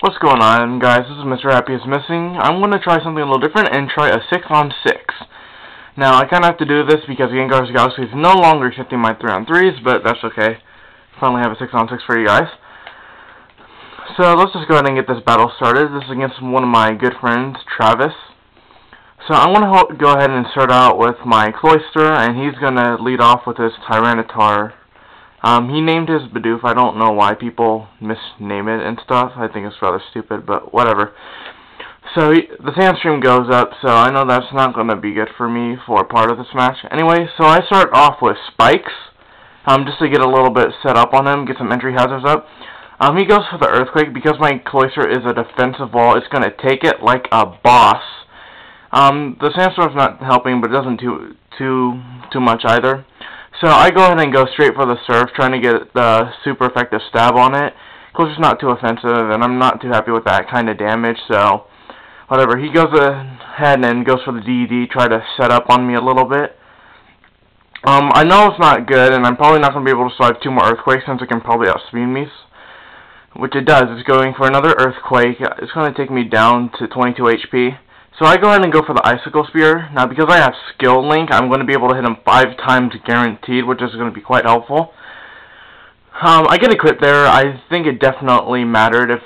What's going on, guys? This is Mr. Happy is Missing. I'm going to try something a little different and try a 6-on-6. Now, I kind of have to do this because Gengars Galaxy is no longer accepting my 3-on-3s, but that's okay. Finally have a 6-on-6 for you guys. So, let's just go ahead and get this battle started. This is against one of my good friends, Travis. So, I'm going to go ahead and start out with my Cloister, and he's going to lead off with his Tyranitar. He named his Bidoof. I don't know why people misname it and stuff. I think it's rather stupid, but whatever. So the Sandstream goes up, so I know that's not going to be good for me for part of this match. Anyway, so I start off with Spikes, just to get a little bit set up on him, get some entry hazards up. He goes for the Earthquake. Because my Cloister is a defensive wall, it's going to take it like a boss. The Sandstorm's not helping, but it doesn't too much either. So I go ahead and go straight for the Surf, trying to get the super effective stab on it. Cloister's not too offensive, and I'm not too happy with that kind of damage, so whatever. He goes ahead and goes for the DD, try to set up on me a little bit. I know it's not good, and I'm probably not going to be able to survive 2 more Earthquakes since it can probably outspeed me, which it does. It's going for another Earthquake. It's going to take me down to 22 HP. So I go ahead and go for the Icicle Spear. Now, because I have Skill Link, I'm going to be able to hit him 5 times guaranteed, which is going to be quite helpful. I get a crit there. I think it definitely mattered. If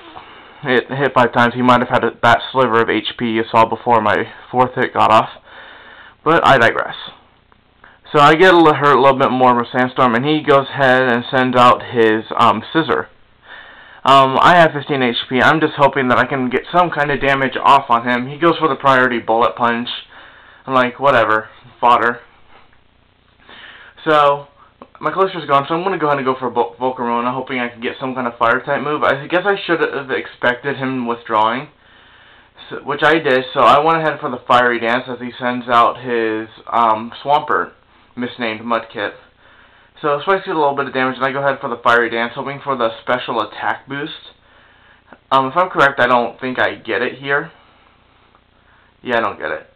it hit 5 times, he might have had that sliver of HP you saw before my 4th hit got off. But I digress. So I get hurt a little bit more with Sandstorm, and he goes ahead and sends out his Scissor. I have 15 HP. I'm just hoping that I can get some kind of damage off on him. He goes for the priority Bullet Punch. I'm like, whatever, fodder. So, my Cloister's gone, so I'm going to go ahead and go for Volcarona, hoping I can get some kind of Fire-type move. I guess I should have expected him withdrawing, which I did, so I went ahead for the Fiery Dance as he sends out his Swampert, misnamed Mudkip. So Spikes get a little bit of damage, and I go ahead for the Fiery Dance, hoping for the special attack boost. If I'm correct, I don't think I get it here. Yeah, I don't get it.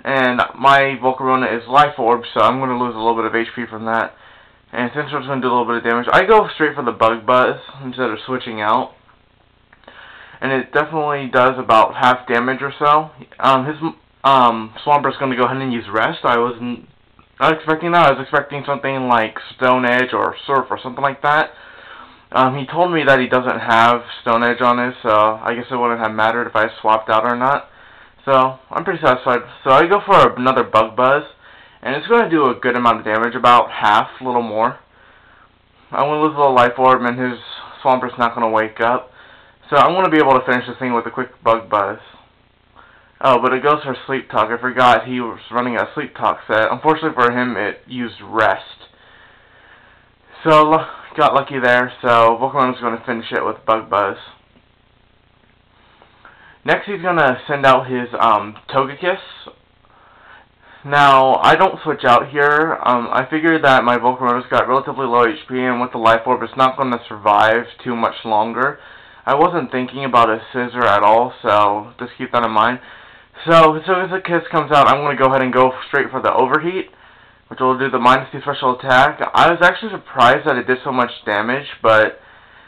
And my Volcarona is Life Orb, so I'm going to lose a little bit of HP from that. And since it's going to do a little bit of damage, I go straight for the Bug Buzz instead of switching out. And it definitely does about half damage or so. His Swampert's going to go ahead and use Rest. I was not expecting that. I was expecting something like Stone Edge or Surf or something like that. He told me that he doesn't have Stone Edge on it, so I guess it wouldn't have mattered if I swapped out or not. So I'm pretty satisfied. So I go for another Bug Buzz, and it's going to do a good amount of damage, about half, a little more. I'm going to lose a little Life Orb, and his Swampert's not going to wake up. So I'm going to be able to finish this thing with a quick Bug Buzz. Oh, but it goes for Sleep Talk. I forgot he was running a Sleep Talk set. Unfortunately for him, it used Rest. So, got lucky there. So, Volcarona's going to finish it with Bug Buzz. Next, he's going to send out his Togekiss. Now, I don't switch out here. I figured that my Volcarona's got relatively low HP, and with the Life Orb, it's not going to survive too much longer. I wasn't thinking about a Scissor at all, so just keep that in mind. So as the Kiss comes out, I'm going to go ahead and go straight for the Overheat, which will do the -2 special attack. I was actually surprised that it did so much damage, but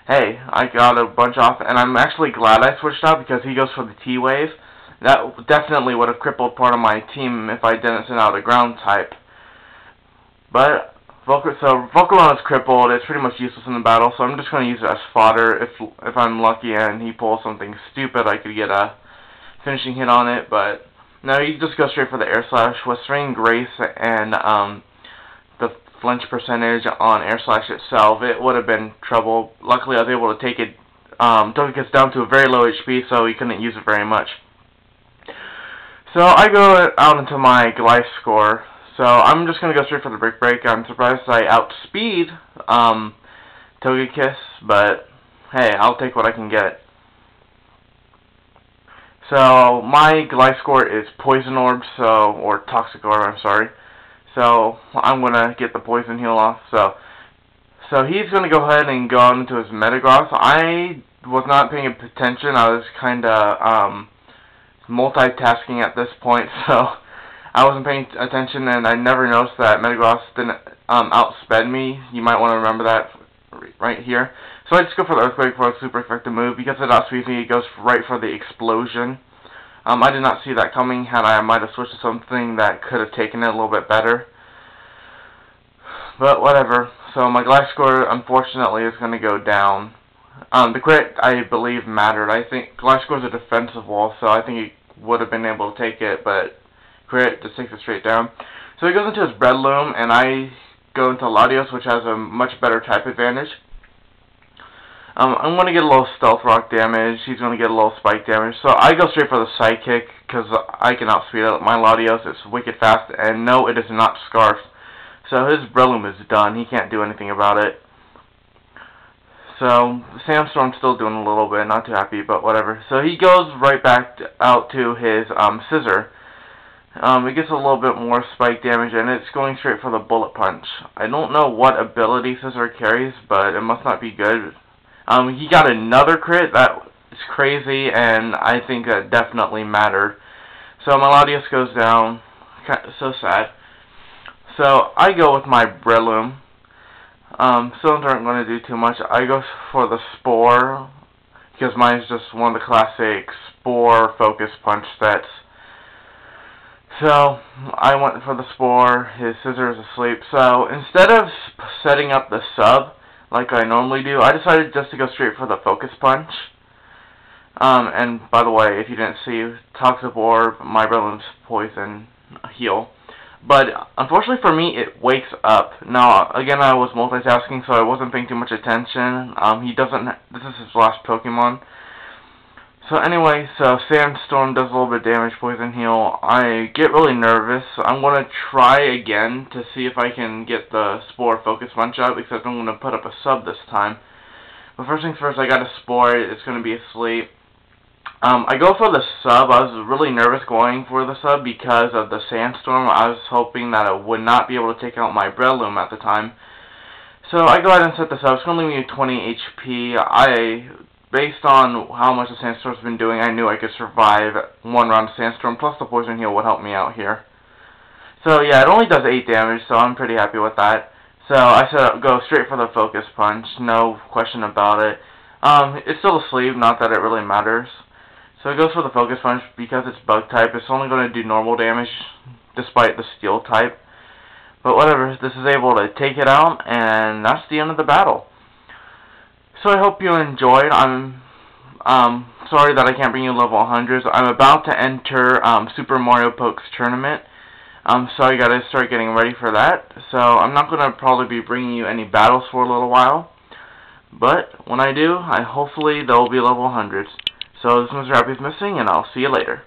hey, I got a bunch off, and I'm actually glad I switched out because he goes for the T-Wave. That definitely would have crippled part of my team if I didn't send out a ground type. But Volcarona's crippled. It's pretty much useless in the battle, so I'm just going to use it as fodder. If I'm lucky and he pulls something stupid, I could get a finishing hit on it, but no, you just go straight for the Air Slash. With String Grace and the flinch percentage on Air Slash itself, it would have been trouble. Luckily, I was able to take it, Togekiss down to a very low HP, so he couldn't use it very much. So I go out into my Gliscor. So I'm just going to go straight for the Brick Break. I'm surprised I outspeed Togekiss, but hey, I'll take what I can get. So my Gliscor is Poison Orb, or Toxic Orb, I'm sorry. So I'm gonna get the Poison Heal off. So he's gonna go ahead and go out into his Metagross. I was not paying attention. I was kinda multitasking at this point, so I wasn't paying attention, and I never noticed that Metagross didn't outsped me. You might want to remember that right here. So I just go for the Earthquake for a super effective move. Because it outspeeds me, it goes right for the Explosion. I did not see that coming. Had I might have switched to something that could have taken it a little bit better. But whatever. So my Glass score, unfortunately, is going to go down. The crit, I believe, mattered. I think Glass score is a defensive wall, so I think he would have been able to take it, but crit just takes it straight down. So he goes into his Breadloom, and I go into Latios, which has a much better type advantage. I'm going to get a little Stealth Rock damage. He's going to get a little Spike damage. So I go straight for the Psychic, because I can outspeed it. My Latios is wicked fast, and no, it is not Scarf. So his Breadloom is done. He can't do anything about it. So Sandstorm's still doing a little bit. Not too happy, but whatever. So he goes right back out to his Scissor. It gets a little bit more spike damage, and it's going straight for the Bullet Punch. I don't know what ability Scissor carries, but it must not be good. He got another crit. That is crazy, and I think that definitely mattered. So my Latios goes down. So sad. So I go with my Breadloom. Stones aren't going to do too much. I go for the Spore, because mine is just one of the classic Spore Focus Punch sets. So I went for the Spore. His Scissor is asleep. So instead of setting up the sub like I normally do, I decided just to go straight for the Focus Punch. And by the way, if you didn't see, Toxic Orb, my Breadloom's Poison heal. But unfortunately for me, it wakes up. Now, again, I was multitasking, so I wasn't paying too much attention. This is his last Pokemon. So anyway, so Sandstorm does a little bit of damage, Poison Heal. I get really nervous. I'm going to try again to see if I can get the Spore Focus Punch out, except I'm going to put up a sub this time. But first things first, I got a Spore. It's going to be asleep. I go for the sub. I was really nervous going for the sub because of the Sandstorm. I was hoping that I would not be able to take out my Breadloom at the time. So I go ahead and set the sub. It's going to leave me 20 HP. Based on how much the Sandstorm's been doing, I knew I could survive one round of Sandstorm, plus the Poison Heal would help me out here. So yeah, it only does 8 damage, so I'm pretty happy with that. So I said go straight for the Focus Punch, no question about it. It's still asleep, not that it really matters. So it goes for the Focus Punch because it's Bug type. It's only going to do normal damage despite the Steel type. But whatever, this is able to take it out, and that's the end of the battle. So I hope you enjoyed. I'm sorry that I can't bring you level 100s. I'm about to enter Super Mario Pokes Tournament. So I gotta start getting ready for that. So I'm not going to probably be bringing you any battles for a little while. But when I do, hopefully they'll be level 100s. So this is Mr. Happy's Missing, and I'll see you later.